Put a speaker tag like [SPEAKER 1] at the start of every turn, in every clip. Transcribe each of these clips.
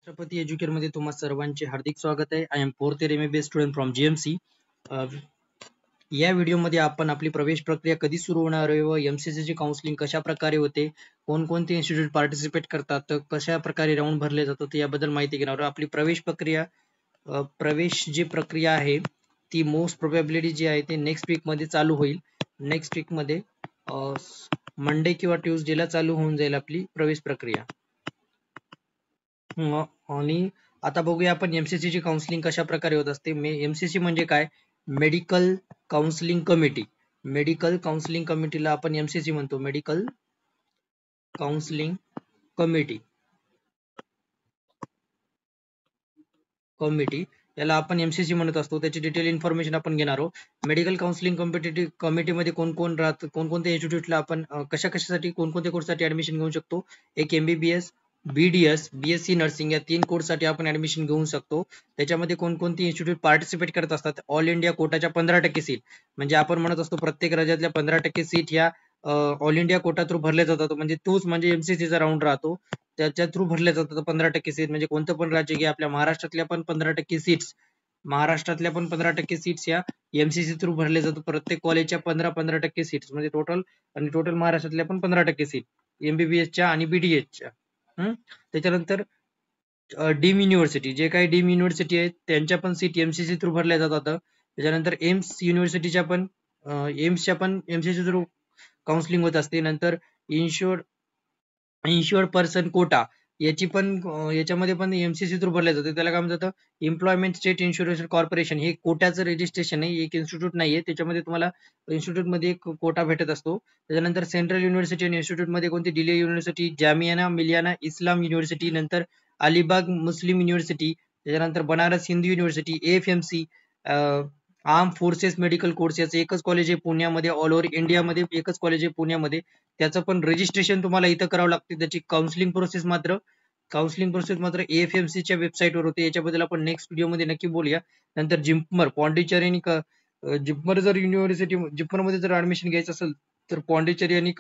[SPEAKER 1] छत्रपती एज्युकेर मध्ये तुम्हा सर्वांचे हार्दिक स्वागत आहे. I am fourth year MBBS student from GMC. या व्हिडिओमध्ये आपण आपली प्रवेश प्रक्रिया कधी सुरू होणार आहे व MCC ची काउन्सिलिंग कशा प्रकारे होते, कोणकोणते इन्स्टिट्यूट पार्टिसिपेट करतात, तर कशा प्रकारे राऊंड भरले जातात याबद्दल माहिती घेणार आहोत. आपली प्रवेश जी प्रक्रिया आहे ती मोस्ट प्रोबॅबिलिटी जी आहे ते नेक्स्ट वीक मध्ये चालू होईल. नेक्स्ट वीक मध्ये मंडे किंवा ट्यूसडेला चालू होऊन जाईल आपली प्रवेश प्रक्रिया. आणि आता बघूया आपण MCC ची काउन्सिलिंग कशा प्रकारे होत असते. MCC म्हणजे काय? Medical counselling committee. Medical counselling कमिटीला आपण MCC म्हणतो, मेडिकल काउन्सिलिंग कमिटी. याला आपण MCC म्हणत असतो. त्याची डिटेल इन्फॉर्मेशन आपण घेणार आहोत. मेडिकल काउन्सिलिंग कमिटीमध्ये कोण कोण राहत, कोणकोणत्या इन्स्टिट्यूटला आपण कशासाठी कोणकोणत्या कोर्ससाठी ऍडमिशन घेऊ शकतो. एक MBBS, BDS, BSc नर्सिंग या 3 कोर्ससाठी आपण ऍडमिशन घेऊ शकतो. त्याच्यामध्ये कोणकोणती इन्स्टिट्यूट पार्टिसिपेट करत असतात. ऑल इंडिया कोटाच्या 15% सीट, म्हणजे आपण म्हणत असतो प्रत्येक राज्यातल्या 15% सीट ह्या ऑल इंडिया कोटा थ्रू भरल्या जातात. म्हणजे तोच म्हणजे MCC चा राऊंड राहतो. त्याच्या थ्रू भरल्या जातात 15% सीट. म्हणजे कोणतं पण राज्य घ्या, आपल्या महाराष्ट्रातल्या पण 15% सीट्स या MCC थ्रू भरले जातात. प्रत्येक कॉलेजच्या 15% सीट्स म्हणजे टोटल महाराष्ट्रातल्या पण 15% सीट MBBSच्या आणि BDSच्या. त्याच्यानंतर डीम युनिव्हर्सिटी, जे काही डीम युनिव्हर्सिटी आहेत त्यांच्या पण सीट MCC थ्रू भरल्या जातात. त्याच्यानंतर एम्सच्या पण MCC थ्रू काउन्सिलिंग होत असते. नंतर इन्शुअर्ड पर्सन कोटा याच्यामध्ये पण MCC थ्रू भरल्या जाते. त्याला काय म्हणतात? Employment state insurance corporation. हे कोटाचं रजिस्ट्रेशन आहे, एक इन्स्टिट्यूट नाहीये. त्याच्यामध्ये तुम्हाला इन्स्टिट्यूट मध्ये एक कोटा भेटत असतो. त्याच्यानंतर सेंट्रल युनिव्हर्सिटी आणि इन्स्टिट्यूट मध्ये कोणती? दिल्ली युनिव्हर्सिटी, जामिया मिलियाना इस्लाम युनिव्हर्सिटी, नंतर अलिबाग मुस्लिम युनिव्हर्सिटी, त्याच्यानंतर Banaras Hindu university, AFMC, arm forces medical course. याचं एकच कॉलेज आहे पुण्यामध्ये. ऑल ओव्हर इंडियामध्ये एकच कॉलेज आहे पुण्यामध्ये. त्याचं पण रजिस्ट्रेशन तुम्हाला इथं करावं लागते. त्याची काउन्सिलिंग प्रोसेस मात्र AFMC च्या वेबसाईटवर होते. याच्याबद्दल आपण नेक्स्ट व्हिडिओमध्ये नक्की बोलूया. नंतर जिप्मर, पॉंडिचेरी आणि जिप्मर मध्ये जर ऍडमिशन घ्यायचं असेल तर पॉंडिचेरी आणि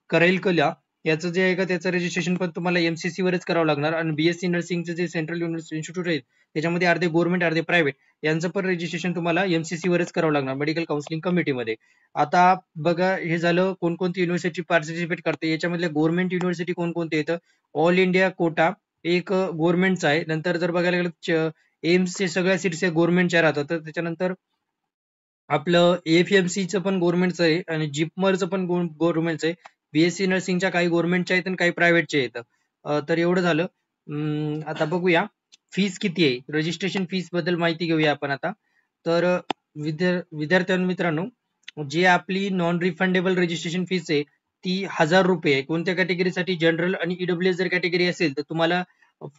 [SPEAKER 1] करैलकला याचं जे आहे का त्याचं रजिस्ट्रेशन पण तुम्हाला MCC वरच करावं लागणार. आणि BSc नर्सिंगचे जे सेंट्रल इन्स्टिट्यूट आहेत त्याच्यामध्ये अर्धे गव्हर्नमेंट अर्धे प्रायव्हेट, यांचं पण रजिस्ट्रेशन तुम्हाला MCC वरच करावं लागणार मेडिकल काउन्सिलिंग कमिटीमध्ये. आता बघा, हे झालं कोणकोणती युनिव्हर्सिटी पार्टिसिपेट करते. याच्यामधले गव्हर्नमेंट युनिव्हर्सिटी कोणकोणते येतं? ऑल इंडिया कोटा एक गव्हर्नमेंटचा आहे. नंतर जर बघायला गेलं एम्सचे सगळ्या सीट्स गव्हर्नमेंटच्या राहतात. तर त्याच्यानंतर आपलं AFMCचं पण गव्हर्नमेंटचं आहे आणि जिप्मरचं पण गव्हर्नमेंटचं आहे. BSc नर्सिंगच्या काही गव्हर्नमेंटच्या आहेत आणि काही प्रायव्हेटच्या आहेत. तर एवढं झालं. आता बघूया फीस किती आहे. रजिस्ट्रेशन फीस बद्दल माहिती घेऊया आपण आता. तर विद्यार्थ्यांनो, जी आपली नॉन रिफंडेबल रजिस्ट्रेशन फीस आहे ती 1000 रुपये आहे. कोणत्या कॅटेगरीसाठी? जनरल आणि EWS जर कॅटेगरी असेल तर तुम्हाला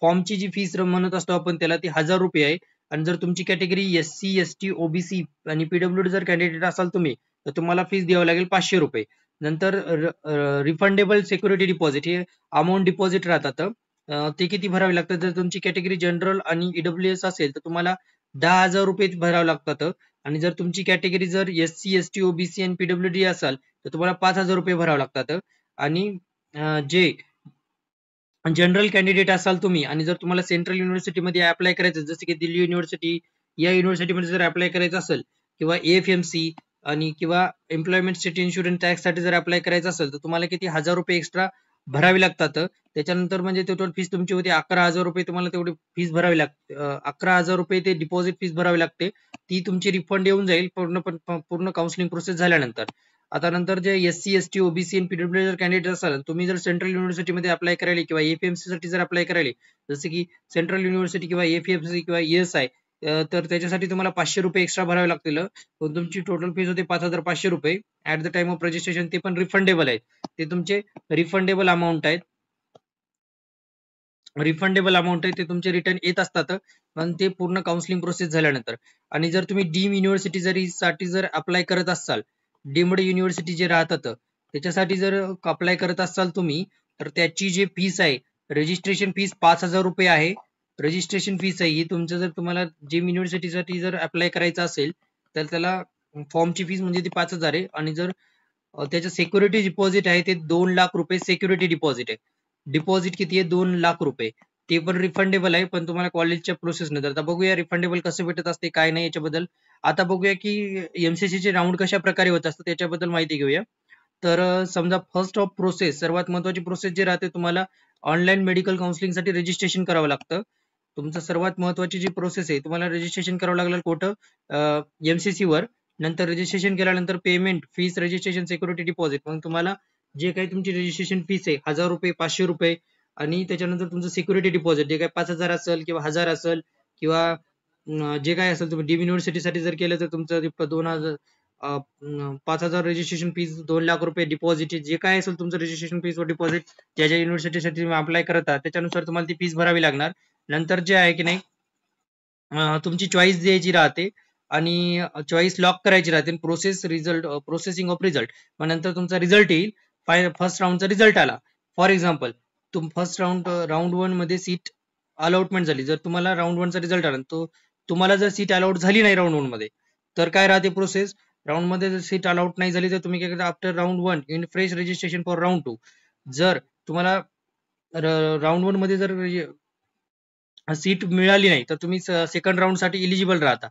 [SPEAKER 1] फॉर्मची जी फीस म्हणत असतो आपण त्याला ती 1000 रुपये आहे. आणि जर तुमची कॅटेगरी SC, ST, OBC आणि PWD जर कॅन्डिडेट असाल तुम्ही तर तुम्हाला फीस द्यावं लागेल 500 रुपये. नंतर रिफंडेबल सिक्युरिटी डिपॉझिट हे अमाऊंट डिपॉझिट राहतात. ते किती भरावे लागतात? जर तुमची कॅटेगरी जनरल आणि EWS असेल तर तुम्हाला 10,000 रुपये भरावे लागतात. आणि जर तुमची कॅटेगरी जर SC, ST, OBC आणि PWD असाल तर तुम्हाला 5,000 रुपये भरावे लागतात. आणि जे जनरल कॅन्डिडेट असाल तुम्ही आणि जर तुम्हाला सेंट्रल युनिव्हर्सिटीमध्ये अप्लाय करायचं, जसं की दिल्ली युनिव्हर्सिटी या युनिव्हर्सिटीमध्ये जर अप्लाय करायचं असेल किंवा AFMC आणि किंवा एम्प्लॉयमेंट स्टेट इन्शुरन्स टॅक्स साठी जर अप्लाय करायचं असेल तर तुम्हाला किती 1000 रुपये एक्स्ट्रा भरावे लागतात. त्याच्यानंतर म्हणजे टोटल फीस तुमची होती 11,000 रुपये. तुम्हाला तेवढी फीस भरावी लागते. 11,000 रुपये ते डिपॉझिट फीस भरावी लागते. ती तुमची रिफंड येऊन जाईल पूर्ण काउन्सिलिंग प्रोसेस झाल्यानंतर. आता नंतर जे SC, ST, OBC आणि PWD जर कॅन्डिडेट असाल, तुम्ही जर सेंट्रल युनिव्हर्सिटीमध्ये अप्लाय करायला किंवा AFMC साठी जर अप्लाय करायला, जसं की सेंट्रल युनिव्हर्सिटी किंवा AFMC किंवा ESI, तर त्याच्यासाठी तुम्हाला 500 रुपये एक्स्ट्रा भरावे लागतील. पण तुमची टोटल फीस होते 5,500 रुपये at the time of registration. ते पण रिफंडेबल आहेत. ते तुमचे रिफंडेबल अमाऊंट आहेत. ते तुमचे रिटर्न येत असतात पण ते पूर्ण काउन्सिलिंग प्रोसेस झाल्यानंतर. आणि जर तुम्ही डीम युनिव्हर्सिटी साठी जर अप्लाय करत असाल, डीम्ड युनिव्हर्सिटी जे राहतात त्याच्यासाठी जर अप्लाय करत असाल तुम्ही, तर त्याची जी फीस आहे रजिस्ट्रेशन फीस 5,000 रुपये आहे. रजिस्ट्रेशन फीस आहे ही. तुमचं जर तुम्हाला डीम युनिव्हर्सिटीसाठी जर अप्लाय करायचं असेल तर त्याला फॉर्मची फीस म्हणजे ती 5,000 आहे. आणि जर त्याचं सिक्युरिटी डिपॉझिट आहे ते 2 लाख रुपये सिक्युरिटी डिपॉझिट आहे. डिपॉझिट किती आहे? 2 लाख रुपये. ते पण रिफंडेबल आहे, पण तुम्हाला कॉलेजच्या प्रोसेस नंतर. आता बघूया रिफंडेबल कसं भेटत असते काय नाही याच्याबद्दल. आता बघूया की MCC चे राऊंड कशा प्रकारे होत असतात त्याच्याबद्दल माहिती घेऊया. तर समजा फर्स्ट ऑफ प्रोसेस, सर्वात महत्वाची प्रोसेस जी राहते, तुम्हाला ऑनलाईन मेडिकल काउन्सिलिंग साठी रजिस्ट्रेशन करावं लागतं. तुमचं सर्वात महत्वाची जी प्रोसेस आहे, तुम्हाला रजिस्ट्रेशन करावं लागलं कुठं, MCC वर. नंतर रजिस्ट्रेशन केल्यानंतर payment, fees, registration, security deposit. मग तुम्हाला जे काही तुमची रजिस्ट्रेशन फीस आहे, ₹1000, ₹500, आणि त्याच्यानंतर तुमचं सिक्युरिटी डिपॉझिट जे काही 5000 असेल किंवा 1000 असेल किंवा जे काही असेल, तुम्ही डीम युनिव्हर्सिटीसाठी जर केलं तर तुमचं 2000, 5000 रजिस्ट्रेशन फीस, ₹2,00,000 डिपॉझिट, जे काय असेल तुमचं रजिस्ट्रेशन फीस व डिपॉझिट, ज्या ज्या युनिव्हर्सिटीसाठी तुम्ही अप्लाय करत आहात त्याच्यानुसार तुम्हाला ती फीस भरावी लागणार. नंतर जे आहे की नाही, तुमची चॉईस द्यायची राहते आणि चॉईस लॉक करायची राहते. Process result, processing of result. मग नंतर तुमचा रिझल्ट येईल. फर्स्ट राऊंडचा रिझल्ट आला, फॉर एक्झाम्पल फर्स्ट राऊंड 1 मध्ये सीट अलॉटमेंट झाली. जर तुम्हाला राऊंड 1 चा रिझल्ट आला तो तुम्हाला जर सीट अलॉट झाली नाही राऊंड 1 मध्ये, तर काय राहते प्रोसेस, राऊंड मध्ये जर सीट अलॉट नाही झाली तर तुम्ही काय करता, after round 1 in fresh registration for round 2. जर तुम्हाला राऊंड 1 मध्ये जर सीट मिळाली नाही तर तुम्ही सेकंड राऊंड साठी इलिजिबल राहता.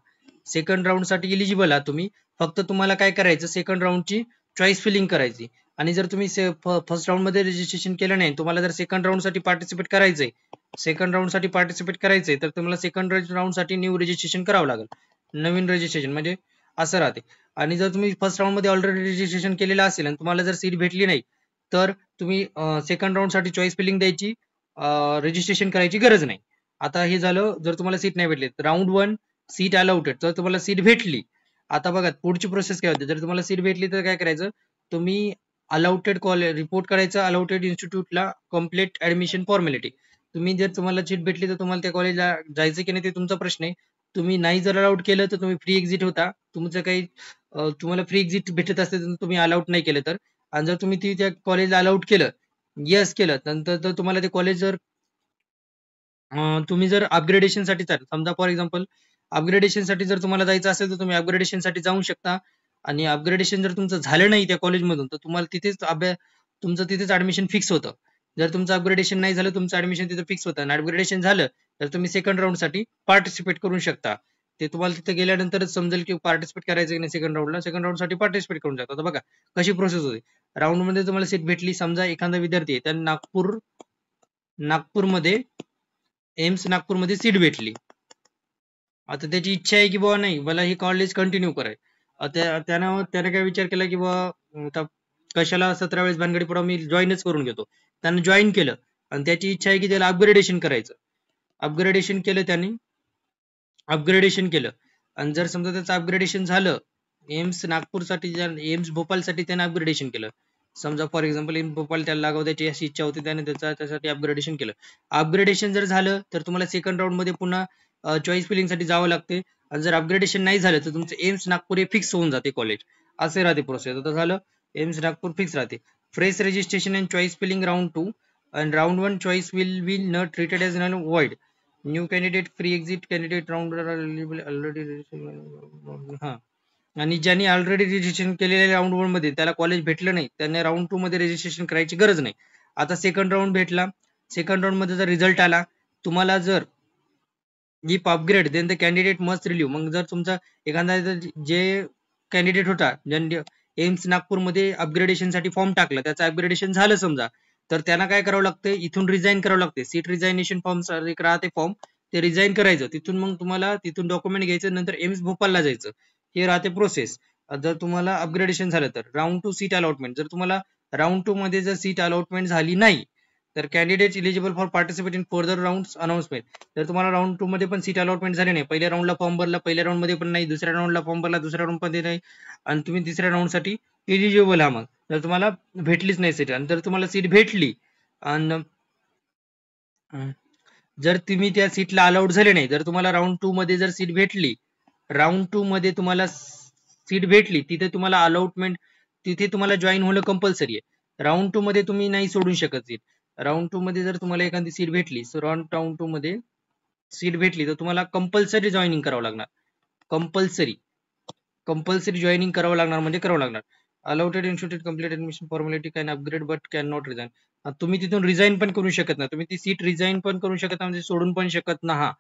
[SPEAKER 1] सेकंड राऊंड साठी इलिजिबल आहात तुम्ही. फक्त तुम्हाला काय करायचं, सेकंड राऊंडची चॉईस फिलिंग करायची. आणि जर तुम्ही फर्स्ट राऊंड मध्ये रजिस्ट्रेशन केलं नाही, तुम्हाला जर सेकंड राऊंड साठी पार्टिसिपेट करायचंय, तर तुम्हाला सेकंड राऊंड साठी न्यू रजिस्ट्रेशन करावं लागेल. नवीन रजिस्ट्रेशन म्हणजे असं राहते. आणि जर तुम्ही फर्स्ट राऊंड मध्ये ऑलरेडी रजिस्ट्रेशन केलेलं असेल आणि तुम्हाला जर सीट भेटली नाही, तर तुम्ही सेकंड राऊंड साठी चॉईस फिलिंग द्यायची, रजिस्ट्रेशन करायची गरज नाही. आता हे झालं जर तुम्हाला सीट नाही भेटली. राऊंड 1 सीट अलॉटेड, तर तुम्हाला सीट भेटली. आता बघा पुढची प्रोसेस काय होते, जर तुम्हाला सीट भेटली तर काय करायचं, तुम्ही अलॉटेड कॉलेज रिपोर्ट करायचं अलॉटेड इन्स्टिट्यूटला, कम्प्लीट ऍडमिशन फॉर्मॅलिटी. तुम्ही जर तुम्हाला सीट भेटली तर तुम्हाला त्या कॉलेजला जायचं की नाही ते तुमचा प्रश्न आहे. तुम्ही नाही जर अलाउट केलं तर तुम्ही फ्री एक्झिट होता. तुमचं काही तुम्हाला फ्री एक्झिट भेटत असते तर तुम्ही अलाउट नाही केलं तर. आणि जर तुम्ही त्या कॉलेजला अलाउट केलं, येस केलं, नंतर तुम्हाला ते कॉलेज जर तुम्ही जर अपग्रेडेशन साठी, समजा फॉर एक्झाम्पल अपग्रेडेशन साठी जर तुम्हाला जायचं असेल तर तुम्ही अपग्रेडेशन साठी जाऊ शकता. आणि अपग्रेडेशन जर तुमचं झालं नाही त्या कॉलेजमधून तर तुम्हाला तिथेच तुमचं तिथेच ऍडमिशन फिक्स होतं. जर तुमचं अपग्रेडेशन नाही झालं, तुमचं ऍडमिशन तिथे फिक्स होतं. आणि अपग्रेडेशन झालं तर तुम्ही सेकंड राऊंड साठी पार्टिसिपेट करू शकता. ते तुम्हाला तिथे गेल्यानंतरच समजेल की पार्टिसिपेट करायचं की नाही सेकंड राऊंडला. सेकंड राऊंड साठी पार्टिसिपेट करू शकता. आता बघा कशी प्रोसेस होते. राऊंड मध्ये तुम्हाला सीट भेटली, समजा एखादा विद्यार्थी आहे त्याला नागपूरमध्ये एम्स नागपूरमध्ये सीट भेटली. आता त्याची इच्छा आहे की बाबा नाही मला हे कॉलेज कंटिन्यू कराय. त्याने काय विचार केला की बाबा कशाला 17 वेळेस भानगडी पडावं, मी जॉईनच करून घेतो. त्यानं जॉईन केलं आणि त्याची इच्छा आहे की त्याला अपग्रेडेशन करायचं. अपग्रेडेशन केलं आणि जर समजा त्याचं अपग्रेडेशन झालं, एम्स नागपूरसाठी, एम्स भोपाळसाठी त्याने अपग्रेडेशन केलं. समजा फॉर एक्झाम्पल एम्स भोपाळ त्याला लागावं त्याची अशी इच्छा होती, त्याने त्यासाठी अपग्रेडेशन केलं. अपग्रेडेशन जर झालं तर तुम्हाला सेकंड राऊंड मध्ये पुन्हा चॉईस फिलिंग साठी जावं लागते. आणि जर अपग्रेडेशन नाही झालं तर तुमचं एम्स नागपूर हे फिक्स होऊन जाते कॉलेज. असे राहते प्रोसेस. आता झालं एम्स नागपूर फिक्स राहते. Fresh registration and choice filling round 2 and round 1 choice will be not treated as null void. New candidate free exit candidate round are eligible already registration. हा, आणि ज्यांनी ऑलरेडी रजिस्ट्रेशन केलेल्या round 1 मध्ये त्याला college भेटलं नाही, त्यांनी राऊंड 2 मध्ये रजिस्ट्रेशन करायची गरज नाही. आता सेकंड राऊंड भेटला, सेकंड राऊंड मध्ये जर रिझल्ट आला, तुम्हाला जर if upgrade then the candidate must relieve. मग जर तुमचा एखादा जे कॅन्डिडेट होता ज्यांनी एम्स नागपूरमध्ये अपग्रेडेशन साठी फॉर्म टाकला, त्याचं अपग्रेडेशन झालं समजा, तर त्यांना काय करावं लागतं, इथून रिझाईन करावं लागते. सीट रिझायनेशन फॉर्म एक राहते फॉर्म, ते रिझाईन करायचं. तिथून मग तुम्हाला तिथून डॉक्युमेंट घ्यायचं, नंतर एम्स भोपाळला जायचं. हे राहते प्रोसेस. जर तुम्हाला अपग्रेडेशन झालं तर राऊंड 2 सीट अलॉटमेंट. जर तुम्हाला राऊंड 2 मध्ये जर सीट अलॉटमेंट झाली नाही तर candidate eligible for participate in further round announcement. जर तुम्हाला राऊंड 2 मध्ये पण सीट अलॉटमेंट झाली नाही, पहिल्या राऊंडला फॉर्म भरला, पहिल्या राऊंड मध्ये पण नाही, दुसऱ्या राऊंडला फॉर्म भरला, दुसऱ्या राऊंड मध्ये नाही, आणि तुम्ही तिसऱ्या राऊंड साठी इलिजिबल आहात, मग जर तुम्हाला भेटलीच नाही सीट, आणि जर तुम्हाला सीट भेटली आणि जर तुम्ही त्या सीटला अलाउड झाले नाही, जर तुम्हाला राऊंड 2 मध्ये जर सीट भेटली, राऊंड 2 मध्ये तुम्हाला सीट भेटली, तिथे तुम्हाला अलॉटमेंट, तिथे तुम्हाला जॉईन होणं कंपल्सरी आहे. राऊंड 2 मध्ये तुम्ही नाही सोडू शकत सीट. राऊंड 2 मध्ये जर तुम्हाला एखादी सीट भेटली, सो राऊंड 2 मध्ये सीट भेटली तर तुम्हाला कंपल्सरी जॉईनिंग करावं लागणार. कंपल्सरी जॉईनिंग करावं लागणार म्हणजे करावं लागणार. Allotted institute complete admission formality can upgrade but can not resign. तुम्ही तिथून रिझाईन पण करू शकत नाही, तुम्ही ती सीट रिझाईन पण करू शकत नाही, म्हणजे सोडून पण शकत ना.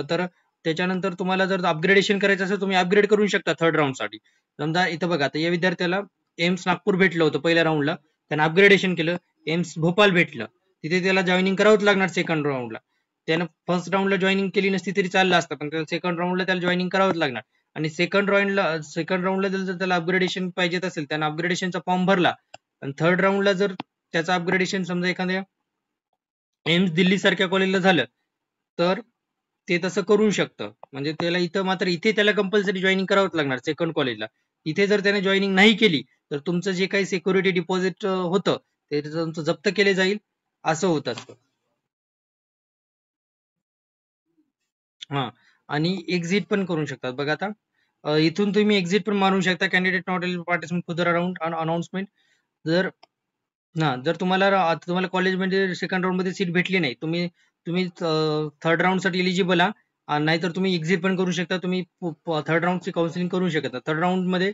[SPEAKER 1] तर त्याच्यानंतर तुम्हाला जर अपग्रेडेशन करायचं असेल तुम्ही अपग्रेड करू शकता थर्ड राऊंड साठी. समजा इथं बघा, आता या विद्यार्थ्याला एम्स नागपूर भेटलं होतं पहिल्या राऊंडला, त्यानं अपग्रेडेशन केलं, एम्स भोपाळ भेटलं, तिथे त्याला जॉईनिंग करावंच लागणार सेकंड राऊंडला. त्यानं फर्स्ट राऊंडला जॉईनिंग केली नसती तरी चाललं असतं, पण सेकंड राऊंडला त्याला जॉईनिंग करावंच लागणार. आणि सेकंड राऊंडला जर त्याला अपग्रेडेशन पाहिजे असेल, त्यानं अपग्रेडेशनचा फॉर्म भरला, आणि थर्ड राऊंडला जर त्याचं अपग्रेडेशन समजा एखाद्या एम्स दिल्ली सारख्या कॉलेजला झालं तर ते तसं करू शकतं. म्हणजे त्याला इथं मात्र इथे त्याला कंपल्सरी जॉईनिंग करावंच लागणार सेकंड कॉलेजला. इथे जर त्याने जॉईनिंग नाही केली तर तुमचं जे काही सिक्युरिटी डिपॉझिट होतं ते तुमचं जप्त केले जाईल, असं होत असतं. हा, आणि एक्झिट पण करू शकतात बघा. आता इथून तुम्ही एक्झिट पण मारू शकता. Candidate not eligible participate further round announcement. जर तुम्हाला कॉलेजमध्ये सेकंड राऊंड मध्ये सीट भेटली नाही, तुम्ही तुम्ही थर्ड राऊंड साठी एलिजिबल आहात, नाहीतर तुम्ही एक्झिट पण करू शकता. तुम्ही थर्ड राऊंडची काउन्सिलिंग करू शकता. थर्ड राऊंड मध्ये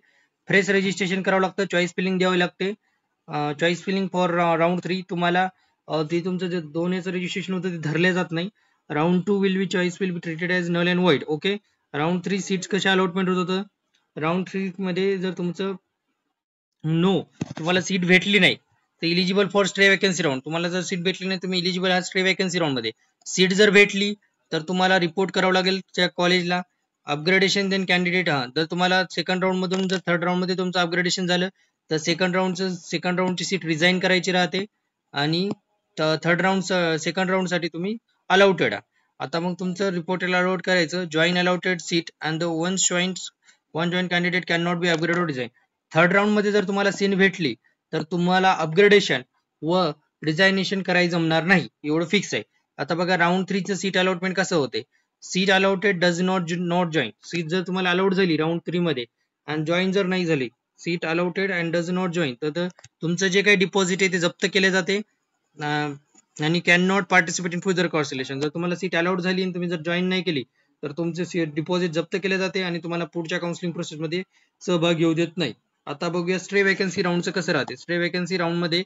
[SPEAKER 1] फ्रेश रजिस्ट्रेशन करावं लागतं, चॉईस फिलिंग द्यावी लागते. चॉईस फिलिंग फॉर राऊंड 3 तुम्हाला ते तुमचं जे 2 याचं रजिस्ट्रेशन होतं ते धरले जात नाही. Round 2 will be choice will be treated as null and void. Okay. Round 3 seats कशा अलॉटमेंट होत होतं, राऊंड 3 मध्ये जर तुमचं तुम्हाला सीट भेटली नाही तर eligible for stray vacancy round. तुम्हाला जर सीट भेटली नाही तुम्ही इलिजिबल आहात स्ट्रे वॅकन्सी राऊंड मध्ये. सीट जर भेटली तर तुम्हाला रिपोर्ट करावं लागेल त्या कॉलेजला. Upgradation then candidate. जर तुम्हाला सेकंड राऊंड मधून जर थर्ड राऊंड मध्ये तुमचं अपग्रेडेशन झालं तर सेकंड राऊंडची सीट रिझाईन करायची राहते, आणि सेकंड राऊंड साठी तुम्ही अलाउटेड आहात. आता मग तुमचं रिपोर्टला अलाउट करायचं. Join allotted seat and the one join candidate can not B upgrade और डिझाईन. थर्ड राऊंड मध्ये जर तुम्हाला सीट भेटली तर तुम्हाला अपग्रेडेशन व रिझायनेशन करायला जमणार नाही, एवढं फिक्स आहे. आता बघा राऊंड 3 चं सीट अलॉटमेंट कसं होते. Seat allotted does not join. Seat जर तुम्हाला अलाउड झाली राऊंड 3 मध्ये आणि जॉईन जर नाही झाली, seat allotted and does not join, तर तुमचं जे काही डिपॉझिट आहे ते जप्त केले जाते, आणि can not participate in further constellation. जर तुम्हाला सीट अलाउड झाली आणि तुम्ही जर जॉईन नाही केली तर तुमचे डिपॉझिट जप्त केले जाते आणि तुम्हाला पुढच्या काउन्सिलिंग प्रोसेसमध्ये सहभाग घेऊ देत नाही. आता बघूया स्ट्रे वॅकन्सी राऊंडचं कसं राहते. स्ट्रे वॅकन्सी राऊंड मध्ये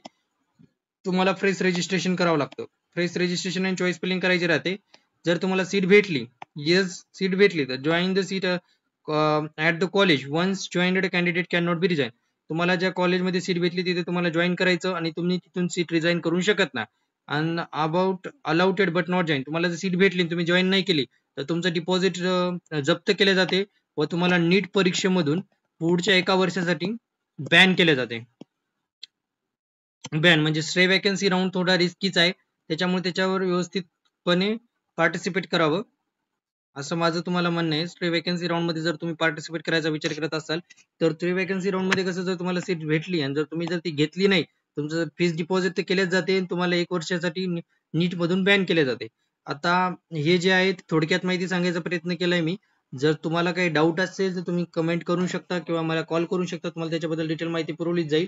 [SPEAKER 1] तुम्हाला फ्रेश रजिस्ट्रेशन करावं लागतं. फ्रेश रजिस्ट्रेशन आणि चॉईस फिलिंग करायची राहते. जर तुम्हाला सीट भेटली, सीट भेटली तर join the seat at the college. Once joined candidate can not be resign. तुम्हाला ज्या कॉलेजमध्ये सीट भेटली तिथे तुम्हाला जॉईन करायचं आणि तुम्ही तिथून सीट रिझाईन करू शकत नाही. आणि अलाउटेड बट नॉट जॉईन. तुम्हाला जर सीट भेटली तुम्ही जॉईन नाही केली तर तुमचं डिपॉझिट जप्त केले जाते व तुम्हाला नीट परीक्षेमधून पुढच्या 1 वर्षासाठी बॅन केले जाते. बॅन म्हणजे स्ट्रे वॅकन्सी राऊंड थोडा रिस्कीच आहे, त्याच्यामुळे त्याच्यावर व्यवस्थितपणे पार्टिसिपेट करावं असं माझं तुम्हाला म्हणणं आहे. स्ट्रे वॅकन्सी राऊंड मध्ये जर तुम्ही पार्टिसिपेट करायचा विचार करत असाल तर स्ट्रे वॅकन्सी राऊंड मध्ये कसं, जर तुम्हाला सीट भेटली आणि जर तुम्ही ती घेतली नाही, तुमचं फीस डिपॉझिट ते केलेच जाते आणि तुम्हाला 1 वर्षासाठी नीट मधून बॅन केले जाते. आता हे जे आहे थोडक्यात माहिती सांगायचा प्रयत्न केलाय मी. जर तुम्हाला काही डाऊट असेल तर तुम्ही कमेंट करू शकता किंवा मला कॉल करू शकता, तुम्हाला त्याच्याबद्दल डिटेल माहिती पुरवलीच जाईल.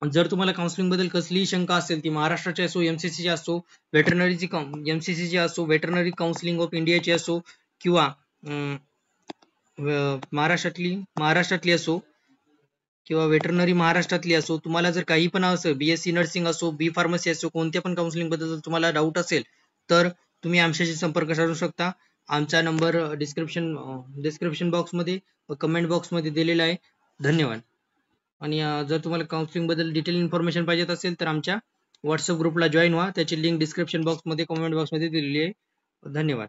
[SPEAKER 1] जर तुम्हाला काउन्सिलिंग बद्दल कसलीही शंका असेल ती महाराष्ट्राची असो, एमसीसीची असो, एमसीसीची असो, वेटरनरी काउन्सिलिंग ऑफ इंडियाची असो किंवा महाराष्ट्रातली असो किंवा वेटरनरी महाराष्ट्रातली असो, तुम्हाला जर काही पण असं बीएससी नर्सिंग असो, बी फार्मसी असो, कोणत्या पण काउन्सिलिंग बद्दल जर तुम्हाला डाऊट असेल तर तुम्ही आमच्याशी संपर्क साधू शकता. आमचा नंबर डिस्क्रिप्शन बॉक्समध्ये व कमेंट बॉक्समध्ये दिलेला आहे. धन्यवाद. आणि जर तुम्हाला काउन्सिलिंग बद्दल डिटेल इन्फॉर्मेशन पाहिजे असेल तर आमच्या व्हॉट्सअप ग्रुपला जॉईन व्हा. त्याची लिंक डिस्क्रिप्शन बॉक्समध्ये कमेंट बॉक्समध्ये दिलेली आहे. धन्यवाद.